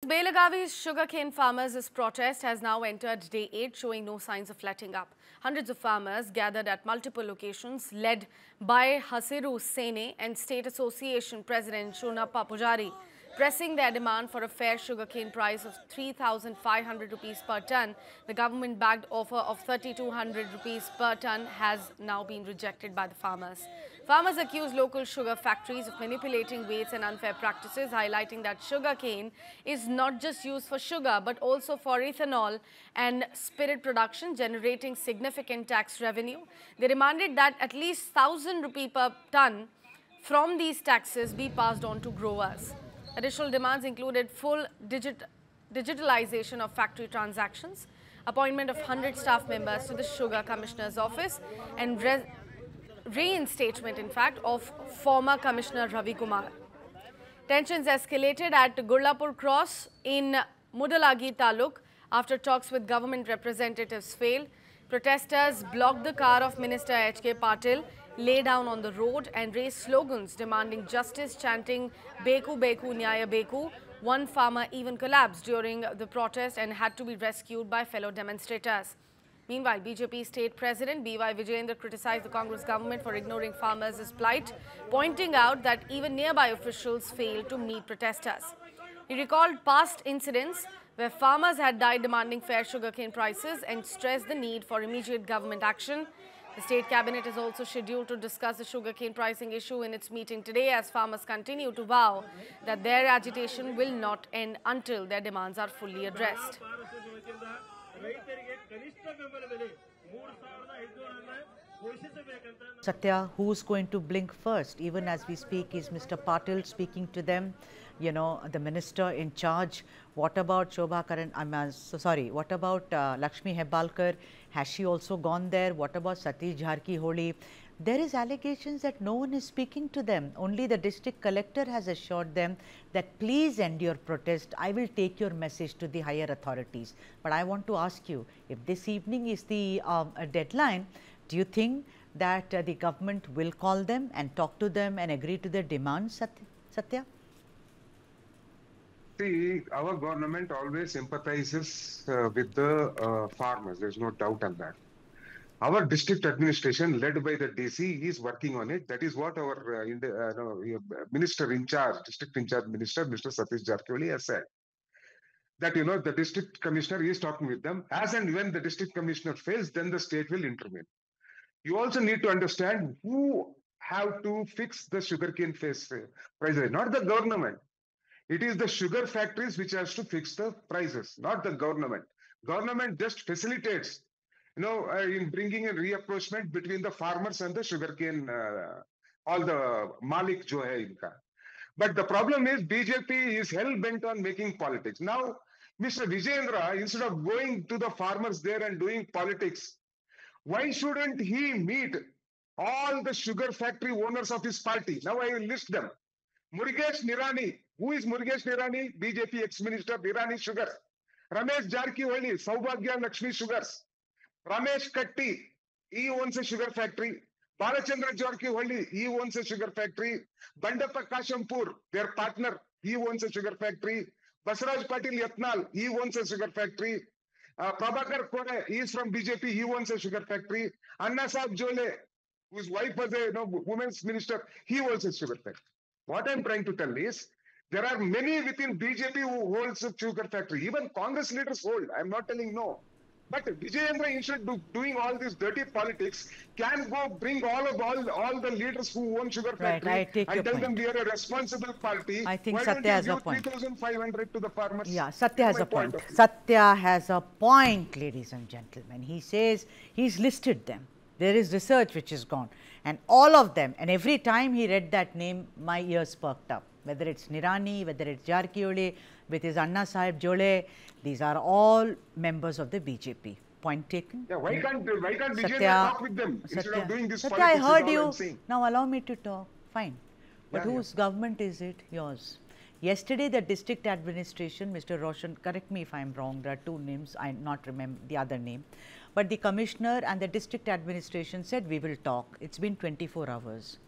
Belagavi's sugarcane farmers' protest has now entered day 8, showing no signs of letting up. Hundreds of farmers gathered at multiple locations, led by Hasiru Sene and State Association President Shunappa Pujari, pressing their demand for a fair sugarcane price of 3,500 rupees per ton. The government-backed offer of 3,200 rupees per ton has now been rejected by the farmers. Farmers accuse local sugar factories of manipulating weights and unfair practices, highlighting that sugarcane is not just used for sugar but also for ethanol and spirit production, generating significant tax revenue. They demanded that at least 1,000 rupees per ton from these taxes be passed on to growers. Additional demands included full digitalization of factory transactions, appointment of 100 staff members to the Sugar Commissioner's office, and reinstatement, in fact, of former Commissioner Ravi Kumar. Tensions escalated at Gurlapur Cross in Mudalagi Taluk after talks with government representatives failed. Protesters blocked the car of Minister H.K. Patil, lay down on the road and raised slogans demanding justice, chanting Beku Beku Nyaya Beku. One farmer even collapsed during the protest and had to be rescued by fellow demonstrators. Meanwhile, BJP State President B.Y. Vijayendra criticized the Congress government for ignoring farmers' plight, pointing out that even nearby officials failed to meet protesters. He recalled past incidents where farmers had died demanding fair sugarcane prices and stressed the need for immediate government action. The state cabinet is also scheduled to discuss the sugarcane pricing issue in its meeting today, as farmers continue to vow that their agitation will not end until their demands are fully addressed. Satya, who's going to blink first? Even as we speak, is Mr. Patil speaking to them? You know, the minister in charge. What about Shobha Karan? What about Lakshmi Hebbalkar? Has she also gone there? What about Satish Jharkholi? There is allegations that no one is speaking to them. Only the district collector has assured them that please end your protest. I will take your message to the higher authorities. But I want to ask you, if this evening is the deadline, do you think that the government will call them and talk to them and agree to their demands, Satya? See, our government always sympathizes with the farmers. There's no doubt on that. Our district administration, led by the DC, is working on it. That is what our minister in charge, district in charge minister, Mr. Satish Jharkholi, has said. That, the district commissioner is talking with them. As and when the district commissioner fails, then the state will intervene. You also need to understand who have to fix the sugarcane prices, not the government. It is the sugar factories which has to fix the prices, not the government. Government just facilitates, in bringing a reapproachment between the farmers and the sugarcane, all the Malik jo hai inka. But the problem is BJP is hell-bent on making politics. Now, Mr. Vijayendra, instead of going to the farmers there and doing politics, why shouldn't he meet all the sugar factory owners of his party? Now I will list them. Murugesh Nirani. Who is Murugesh Nirani? BJP ex-minister, Nirani Sugar. Ramesh Jarkiwali, Saubhagya Lakshmi Sugars. Ramesh Katti, he owns a sugar factory. Balachandra Jarkiwali, he owns a sugar factory. Bandappa Kashampur, their partner, he owns a sugar factory. Basraj Patil Yatnal, he owns a sugar factory. Prabhakar Kore, he is from BJP, he owns a sugar factory. Anna Saab Jole, whose wife was a women's minister, he owns a sugar factory. What I'm trying to tell is, there are many within BJP who holds a sugar factory. Even Congress leaders hold. I'm not telling no. But Vijayendra, instead of doing all this dirty politics, can go bring all the leaders who own sugar factory. I tell them we are a responsible party. I think Satya has a point. 3,500 to the farmers. Yeah, Satya has a point. Satya has a point, ladies and gentlemen. He says he's listed them. There is research which is gone. And all of them, and every time he read that name, my ears perked up. Whether it's Nirani, whether it's Jarkiwali, with his Anna Sahib Jole, these are all members of the BJP. Point taken. Yeah, why can't Vijayendra talk with them instead of doing this Satya, politics? I heard you. Now allow me to talk. Fine. But whose government is it? Yours. Yesterday, the district administration, Mr. Roshan, correct me if I am wrong, there are two names, I not remember the other name. But the commissioner and the district administration said we will talk. It's been 24 hours.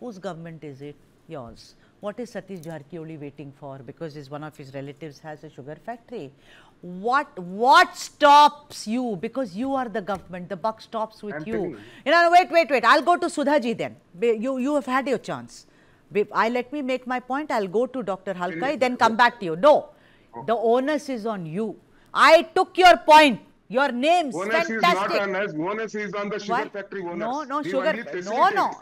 Whose government is it? Yours. What is Satish Jarkioli waiting for? Because one of his relatives has a sugar factory. What stops you? Because you are the government. The buck stops with you. Wait. I'll go to Sudhaji then. You have had your chance. Let me make my point. I'll go to Dr. Halkai, then come back to you. No, the onus is on you. I took your point. Your name's fantastic. Onus is not on us. Onus is on the sugar factory owners.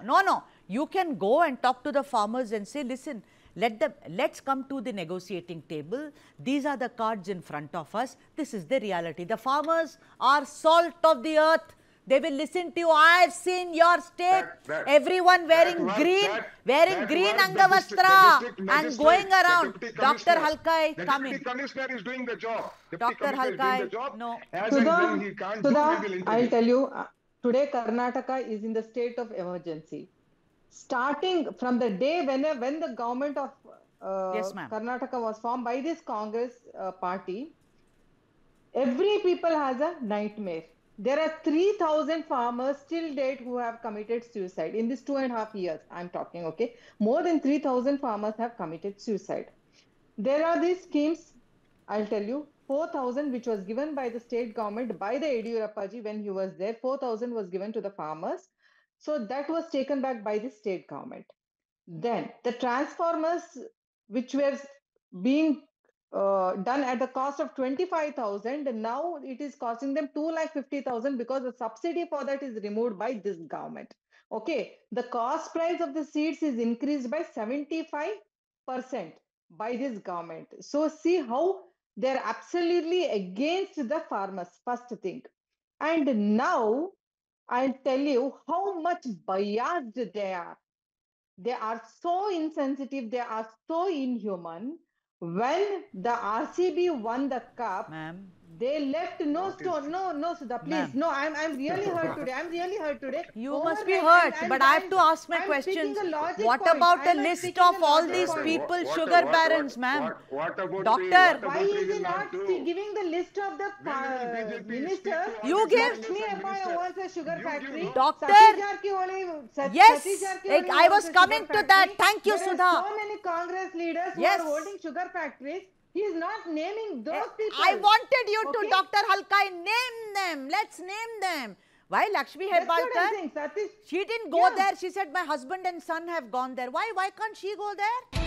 No. You can go and talk to the farmers and say, listen, let's come to the negotiating table. These are the cards in front of us. This is the reality. The farmers are salt of the earth. They will listen to you. I have seen your state. Everyone wearing green Angavastra and going around. Dr. Halkai, come in. The commissioner is doing the job. Dr. Halkai, no. Sudha, I'll tell you, today Karnataka is in the state of emergency. Starting from the day when the government of Karnataka was formed by this Congress party, every people has a nightmare. There are 3,000 farmers till date who have committed suicide in this 2.5 years. I'm talking, okay? More than 3,000 farmers have committed suicide. There are these schemes, I'll tell you, 4,000 which was given by the state government by the Yediyurappa when he was there. 4,000 was given to the farmers. So that was taken back by the state government. Then the transformers which were being done at the cost of 25,000, now it is costing them 2,50,000 because the subsidy for that is removed by this government. Okay, the cost price of the seeds is increased by 75% by this government. So see how they're absolutely against the farmers, first thing. And now I'll tell you how much biased they are. They are so insensitive. They are so inhuman. When the RCB won the cup, they left no stone. No, Sudha, please. No, I'm really hurt today. You must be hurt, but I have to ask my questions. What about the list of all these people, sugar barons, ma'am? Doctor, why is he not giving the list of the ministers? You give me owns a sugar factory. Doctor, yes, I was coming to that. Thank you, Sudha. There are so many Congress leaders who are holding sugar factories. He is not naming those people. I wanted you to, Dr. Halkai, name them. Let's name them. Why Lakshmi Hebbalkar? She didn't go there. She said, my husband and son have gone there. Why can't she go there?